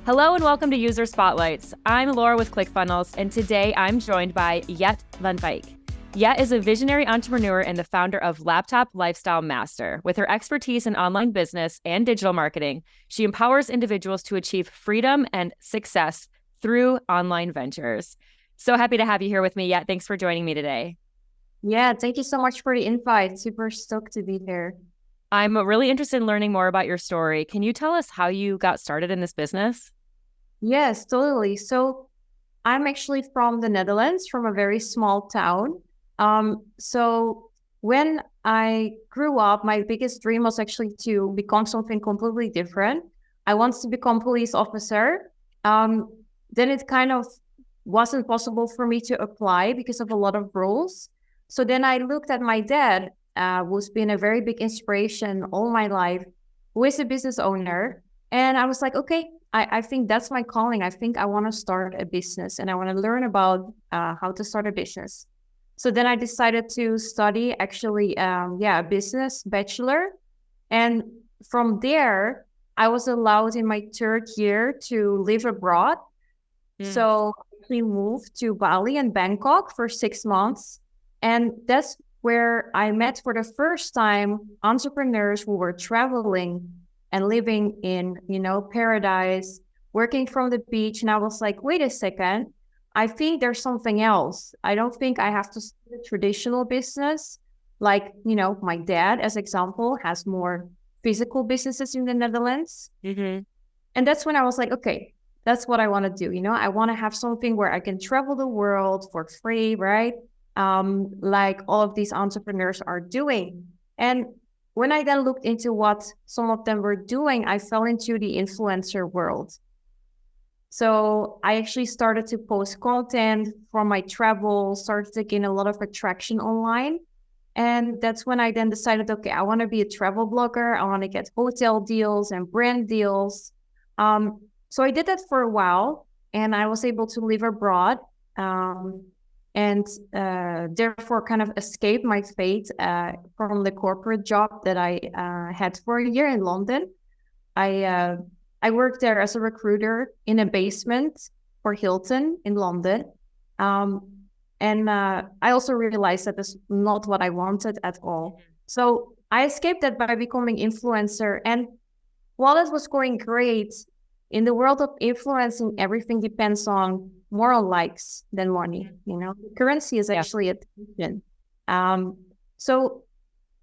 Hello and welcome to User Spotlights. I'm Laura with ClickFunnels, and today I'm joined by Marjet Van Wijk. Marjet is a visionary entrepreneur and the founder of Laptop Lifestyle Master. With her expertise in online business and digital marketing, she empowers individuals to achieve freedom and success through online ventures. So happy to have you here with me, Marjet. Thanks for joining me today. Yeah, thank you so much for the invite. Super stoked to be here. I'm really interested in learning more about your story. Can you tell us how you got started in this business? Yes, totally. So I'm actually from the Netherlands, from a very small town. So when I grew up, my biggest dream was actually to become something completely different. I wanted to become police officer. Then it kind of wasn't possible for me to apply because of a lot of rules. So then I looked at my dad, who's been a very big inspiration all my life, who is a business owner. And I was like, okay, I think that's my calling. I think I want to start a business and I want to learn about how to start a business. So then I decided to study a business bachelor. And from there, I was allowed in my third year to live abroad. So we moved to Bali and Bangkok for 6 months. And that's where I met for the first time entrepreneurs who were traveling and living in, paradise, working from the beach. And I was like, wait a second, I think there's something else. I don't think I have to start a traditional business. Like, my dad, as example, has more physical businesses in the Netherlands. Mm-hmm. And that's when I was like, okay, that's what I want to do. I want to have something where I can travel the world for free, right? Like all of these entrepreneurs are doing. And when I then looked into what some of them were doing, I fell into the influencer world. So I actually started to post content from my travels, started to gain a lot of attraction online. And that's when I then decided, okay, I want to be a travel blogger. I want to get hotel deals and brand deals. So I did that for a while and I was able to live abroad. And therefore kind of escape my fate from the corporate job that I had for a year in London. I worked there as a recruiter in a basement for Hilton in London. And I also realized that that's not what I wanted at all. So I escaped that by becoming influencer. And while it was going great, in the world of influencing, everything depends on more on likes than money. The currency is actually attention. So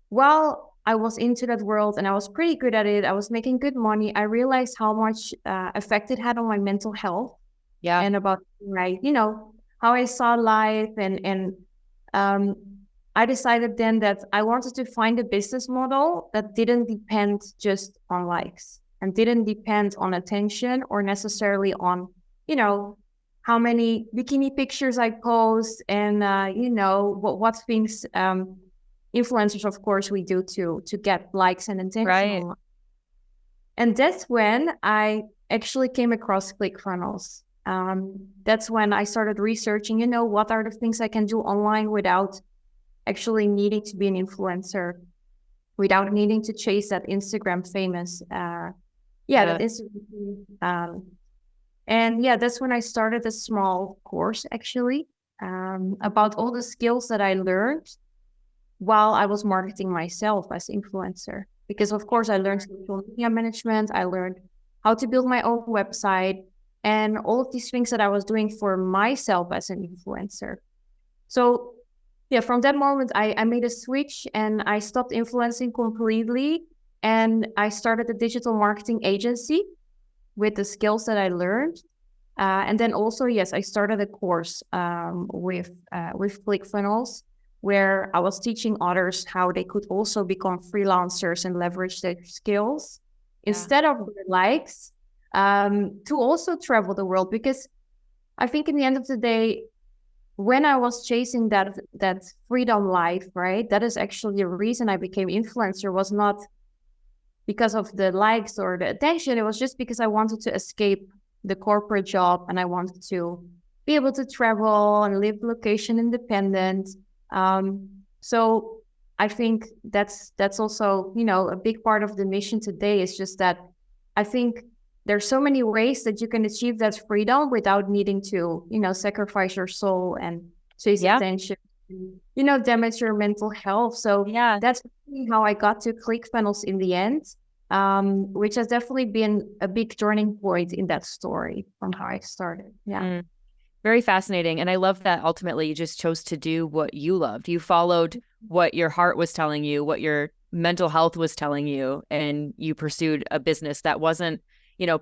while I was into that world and I was pretty good at it, I was making good money, I realized how much effect it had on my mental health. Yeah. And about how I saw life. And I decided then that I wanted to find a business model that didn't depend just on likes and didn't depend on attention or necessarily on, how many bikini pictures I post and, what things influencers, of course, we do to get likes and attention. Right. And that's when I actually came across ClickFunnels. That's when I started researching, what are the things I can do online without actually needing to be an influencer, without needing to chase that Instagram famous, that Instagram. And that's when I started a small course actually about all the skills that I learned while I was marketing myself as influencer. Because of course I learned social media management, I learned how to build my own website and all of these things that I was doing for myself as an influencer. So from that moment I made a switch and I stopped influencing completely. And I started a digital marketing agency with the skills that I learned. And then also, I started a course with ClickFunnels, where I was teaching others how they could also become freelancers and leverage their skills instead of their likes to also travel the world. Because I think in the end of the day, when I was chasing that freedom life, right, that is actually the reason I became influencer, was not because of the likes or the attention. It was just because I wanted to escape the corporate job and I wanted to be able to travel and live location independent. So I think that's also, a big part of the mission today is just that I think there's so many ways that you can achieve that freedom without needing to, sacrifice your soul and chase Yeah. attention, damage your mental health. So Yeah. that's really how I got to ClickFunnels in the end, which has definitely been a big turning point in that story from how I started. Yeah. Mm. Very fascinating. And I love that ultimately you just chose to do what you loved. You followed what your heart was telling you, what your mental health was telling you, and you pursued a business that wasn't,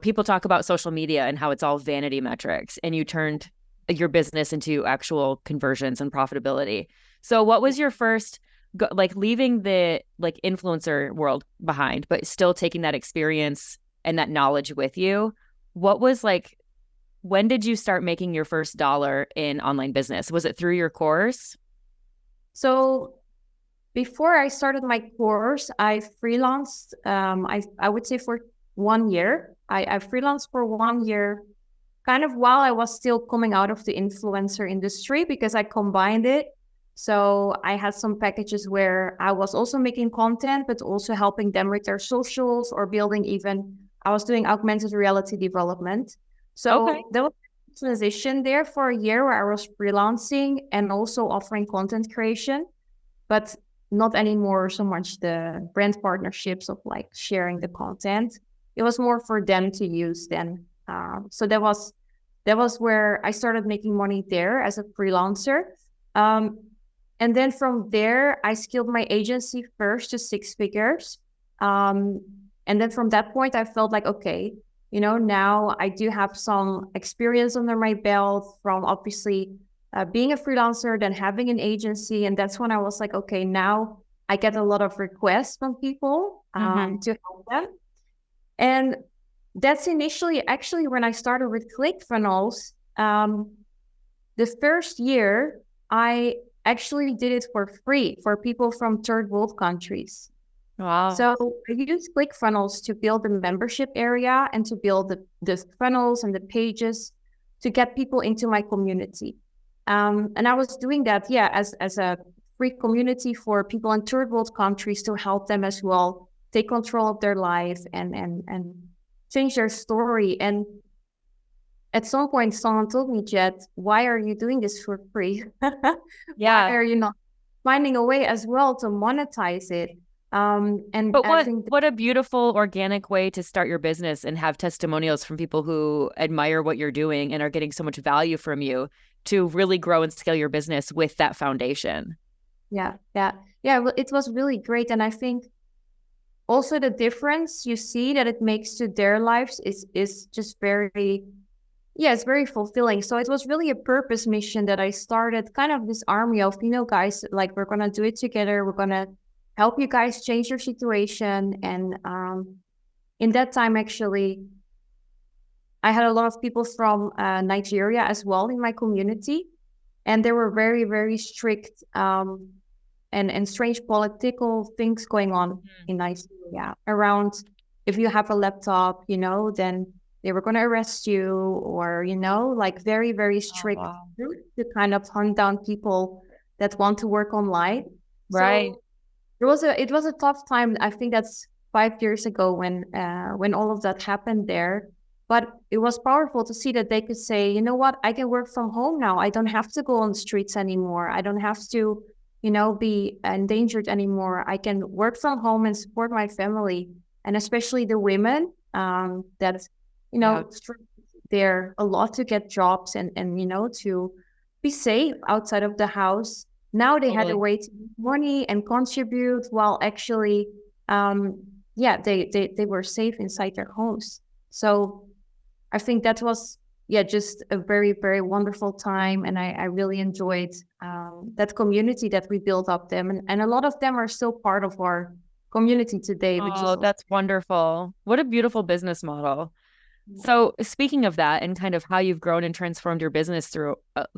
people talk about social media and how it's all vanity metrics, and you turned your business into actual conversions and profitability. So what was your first, leaving the influencer world behind, but still taking that experience and that knowledge with you? What was when did you start making your first dollar in online business? Was it through your course? So before I started my course, I freelanced, I would say for 1 year. I freelanced for 1 year, kind of while I was still coming out of the influencer industry, because I combined it. So I had some packages where I was also making content, but also helping them with their socials or I was doing augmented reality development. So Okay. there was a transition there for a year where I was freelancing and also offering content creation, but not anymore so much the brand partnerships of sharing the content. It was more for them to use then. So that was where I started making money there as a freelancer. And then from there, I scaled my agency first to 6 figures. And then from that point, I felt like, okay, now I do have some experience under my belt from obviously being a freelancer, then having an agency. And that's when I was like, okay, now I get a lot of requests from people to help them. And that's initially actually when I started with ClickFunnels. The first year, I actually did it for free for people from third world countries. Wow. So I used ClickFunnels to build the membership area and to build the funnels and the pages to get people into my community. And I was doing that, as a free community for people in third world countries to help them as well take control of their life and change their story. And at some point, someone told me, Jet, why are you doing this for free? Yeah. Why are you not finding a way as well to monetize it? But what a beautiful organic way to start your business and have testimonials from people who admire what you're doing and are getting so much value from you to really grow and scale your business with that foundation. Yeah. Well, it was really great. And I think also the difference you see that it makes to their lives is just it's very fulfilling. So it was really a purpose mission that I started, kind of this army of, guys, we're going to do it together. We're going to help you guys change your situation. And in that time, actually, I had a lot of people from Nigeria as well in my community. And there were very, very strict and strange political things going on in Nigeria around if you have a laptop, then they were going to arrest you, or, very, very strict to kind of hunt down people that want to work online. Right. So it was a tough time. I think that's 5 years ago when all of that happened there. But it was powerful to see that they could say, you know what, I can work from home now. I don't have to go on the streets anymore. I don't have to, be endangered anymore. I can work from home and support my family, and especially the women that, there a lot to get jobs and to be safe outside of the house. Now they had a way to make money and contribute while actually, they were safe inside their homes. So I think that was, just a very, very wonderful time. And I really enjoyed that community that we built up them. And a lot of them are still part of our community today. That's wonderful. What a beautiful business model. So speaking of that and kind of how you've grown and transformed your business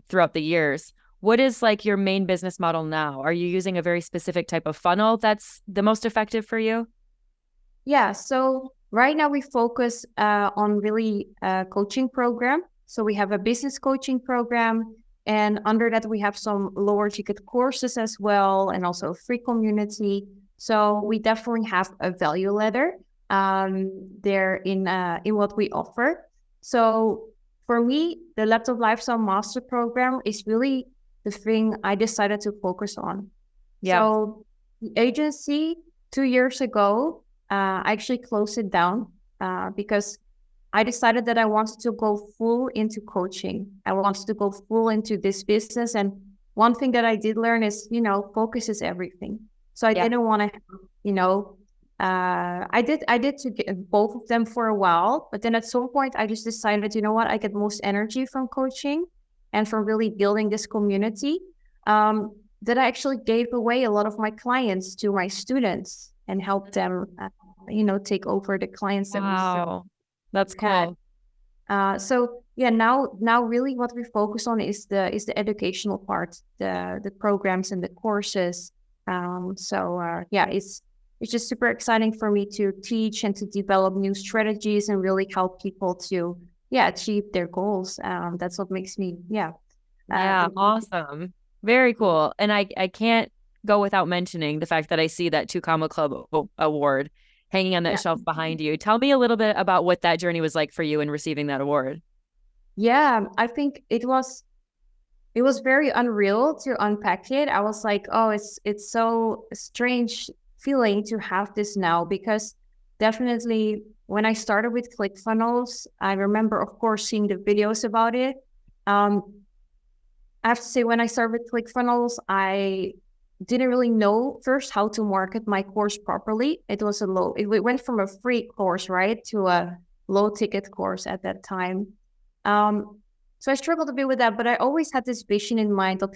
throughout the years, what is your main business model now? Are you using a very specific type of funnel that's the most effective for you? Yeah. So right now we focus on really coaching program. So we have a business coaching program, and under that we have some lower ticket courses as well, and also a free community. So we definitely have a value ladder. there in what we offer. So for me, the Laptop Lifestyle Master Program is really the thing I decided to focus on. Yeah. So the agency 2 years ago, I actually closed it down because I decided that I wanted to go full into coaching. I wanted to go full into this business. And one thing that I did learn is, focus is everything. So I didn't want to, I did to get both of them for a while, but then at some point I just decided, I get most energy from coaching and from really building this community. That I actually gave away a lot of my clients to my students and helped them, take over the clients that Wow. That's cool. So now really what we focus on is the educational part, the programs and the courses. It's just super exciting for me to teach and to develop new strategies and really help people to achieve their goals. That's what makes me Awesome. Very cool. And I can't go without mentioning the fact that I see that Two Comma Club award hanging on that shelf behind you. Tell me a little bit about what that journey was like for you in receiving that award. Yeah, I think it was very unreal to unpack it. I was like, oh, it's so strange feeling to have this now, because definitely when I started with ClickFunnels, I remember, of course, seeing the videos about it. I have to say, when I started with ClickFunnels, I didn't really know first how to market my course properly. It went from a free course, right, to a low ticket course at that time. So I struggled a bit with that, but I always had this vision in mind of,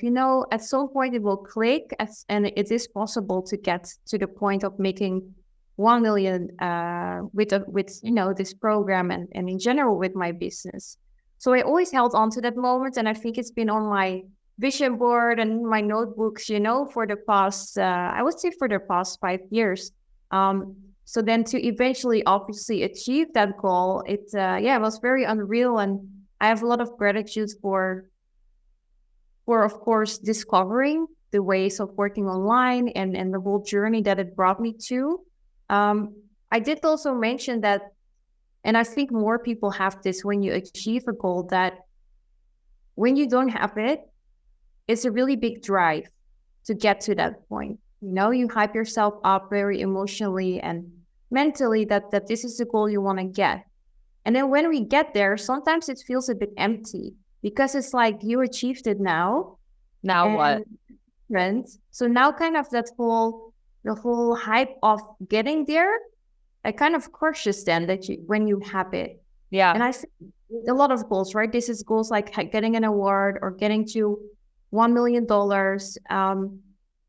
at some point it will click, and it is possible to get to the point of making 1 million with this program and in general with my business. So I always held on to that moment, and I think it's been on my vision board and my notebooks, for the past, I would say for the past 5 years. So then to eventually obviously achieve that goal, it was very unreal, and I have a lot of gratitude for of course discovering the ways of working online and the whole journey that it brought me to. I did also mention that, and I think more people have this when you achieve a goal, that when you don't have it, it's a really big drive to get to that point. You hype yourself up very emotionally and mentally that this is the goal you want to get. And then when we get there, sometimes it feels a bit empty because it's like you achieved it now. Now what? So now kind of the whole hype of getting there, it kind of crushes then when you have it. Yeah. And I see a lot of goals, right? This is goals like getting an award or getting to $1 million.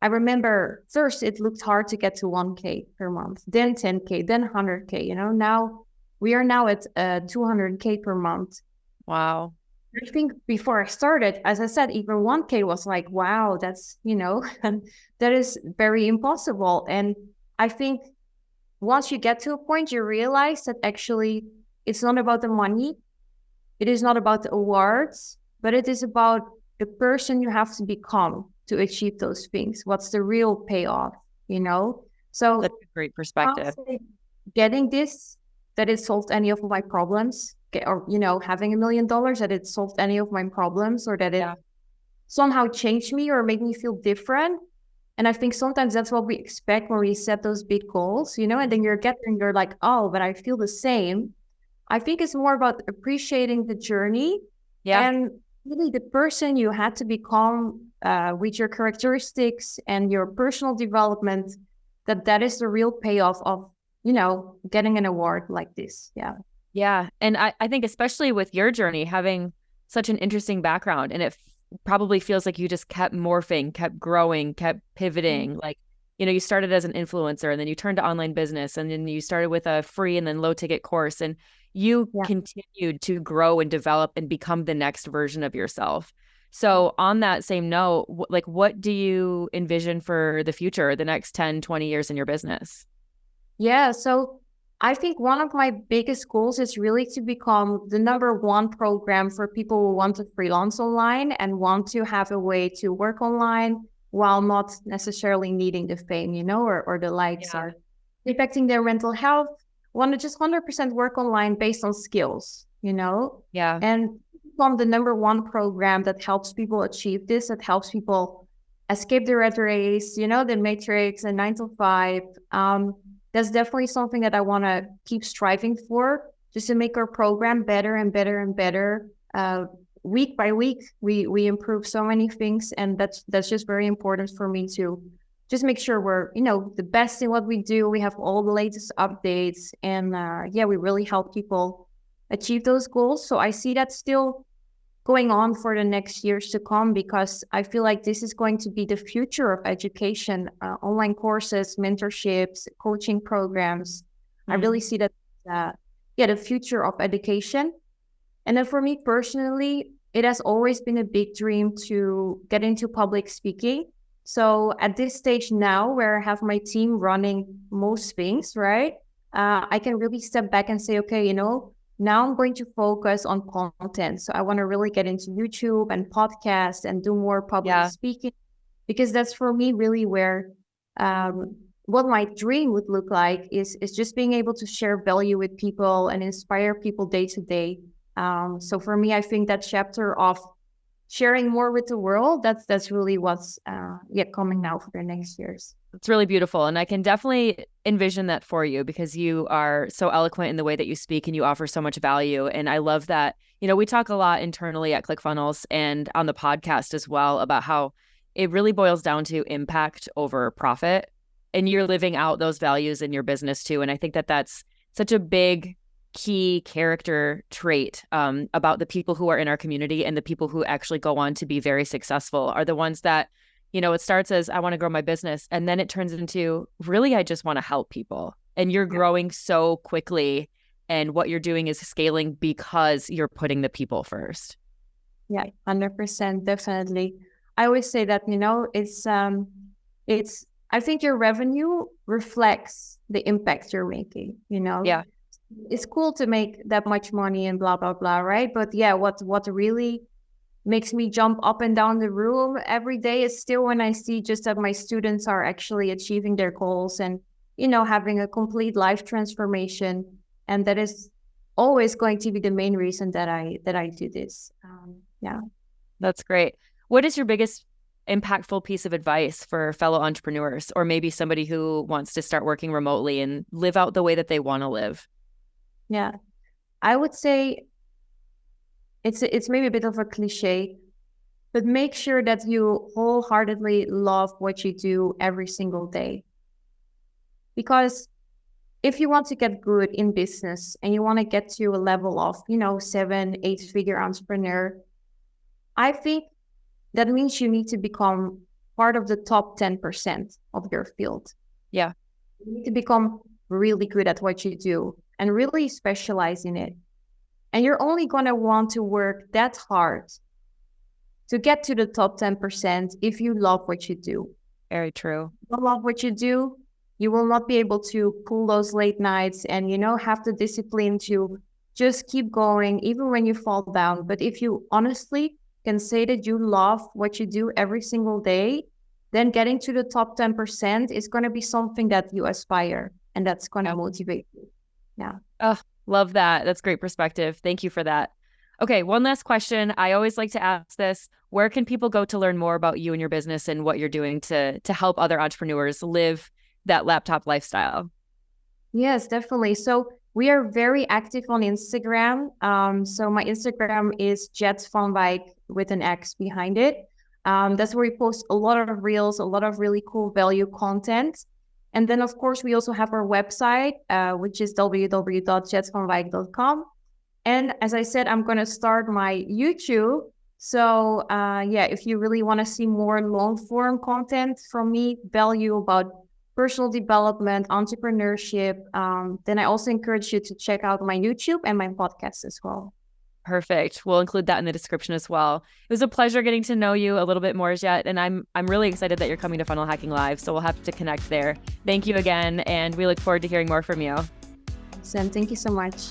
I remember first it looked hard to get to 1K per month, then 10K, then 100K. Now we are now at 200K per month. Wow. I think before I started, as I said, even 1K was like, wow, that's, that is very impossible. And I think once you get to a point, you realize that actually it's not about the money. It is not about the awards, but it is about the person you have to become to achieve those things. What's the real payoff, So that's a great perspective. Getting this, that it solved any of my problems, or, having $1 million, that it solved any of my problems, or that it somehow changed me or made me feel different. And I think sometimes that's what we expect when we set those big goals, and then you're like, oh, but I feel the same. I think it's more about appreciating the journey and really the person you had to become with your characteristics and your personal development, that is the real payoff of, getting an award like this. Yeah. Yeah. And I think especially with your journey, having such an interesting background, and it probably feels like you just kept morphing, kept growing, kept pivoting. Like, you started as an influencer and then you turned to online business, and then you started with a free and then low ticket course, and you continued to grow and develop and become the next version of yourself. So on that same note, what do you envision for the future, the next 10, 20 years in your business? Yeah. So I think one of my biggest goals is really to become the #1 program for people who want to freelance online and want to have a way to work online while not necessarily needing the fame, or the likes, or impacting their mental health, want to just 100% work online based on skills, Yeah. and from the number one program that helps people achieve this, that helps people escape the rat race, the matrix and 9 to 5. That's definitely something that I want to keep striving for, just to make our program better and better and better. Week by week, we improve so many things, and that's just very important for me to just make sure we're the best in what we do. We have all the latest updates, and we really help people achieve those goals. So I see that still going on for the next years to come, because I feel like this is going to be the future of education, online courses, mentorships, coaching programs. I really see that, the future of education. And then for me personally, it has always been a big dream to get into public speaking. So at this stage now, where I have my team running most things, right, I can really step back and say, okay, now I'm going to focus on content. So I want to really get into YouTube and podcasts and do more public speaking, because that's for me really where what my dream would look like is just being able to share value with people and inspire people day to day. So for me, I think that chapter of sharing more with the world, that's really what's coming now for the next years. It's really beautiful. And I can definitely envision that for you, because you are so eloquent in the way that you speak and you offer so much value. And I love that, we talk a lot internally at ClickFunnels and on the podcast as well about how it really boils down to impact over profit. And you're living out those values in your business too. And I think that that's such a big key character trait about the people who are in our community, and the people who actually go on to be very successful are the ones that, it starts as I want to grow my business, and then it turns into really I just want to help people. And you're growing so quickly, and what you're doing is scaling because you're putting the people first. Yeah, 100%, definitely. I always say that, it's I think your revenue reflects the impact you're making, Yeah. It's cool to make that much money and blah, blah, blah, right? But what really makes me jump up and down the room every day is still when I see just that my students are actually achieving their goals and, having a complete life transformation. And that is always going to be the main reason that I do this. That's great. What is your biggest impactful piece of advice for fellow entrepreneurs, or maybe somebody who wants to start working remotely and live out the way that they want to live? Yeah, I would say it's maybe a bit of a cliche, but make sure that you wholeheartedly love what you do every single day. Because if you want to get good in business and you want to get to a level of, 7-8 figure entrepreneur, I think that means you need to become part of the top 10% of your field. Yeah. You need to become really good at what you do and really specialize in it. And you're only going to want to work that hard to get to the top 10% if you love what you do. Very true. If you love what you do, you will not be able to pull those late nights and, have the discipline to just keep going, even when you fall down. But if you honestly can say that you love what you do every single day, then getting to the top 10% is going to be something that you aspire, and that's going to motivate you. Yeah. Oh, love that. That's great perspective. Thank you for that. Okay, one last question. I always like to ask this. Where can people go to learn more about you and your business and what you're doing to help other entrepreneurs live that laptop lifestyle? Yes, definitely. So we are very active on Instagram. So my Instagram is Marjet Van Wijk with an X behind it. That's where we post a lot of reels, a lot of really cool value content. And then, of course, we also have our website, which is www.marjetvanwijk.com. And as I said, I'm going to start my YouTube. So if you really want to see more long-form content from me, value about personal development, entrepreneurship, then I also encourage you to check out my YouTube and my podcast as well. Perfect. We'll include that in the description as well. It was a pleasure getting to know you a little bit more, Marjet, and I'm really excited that you're coming to Funnel Hacking Live, so we'll have to connect there. Thank you again, and we look forward to hearing more from you. Sam, thank you so much.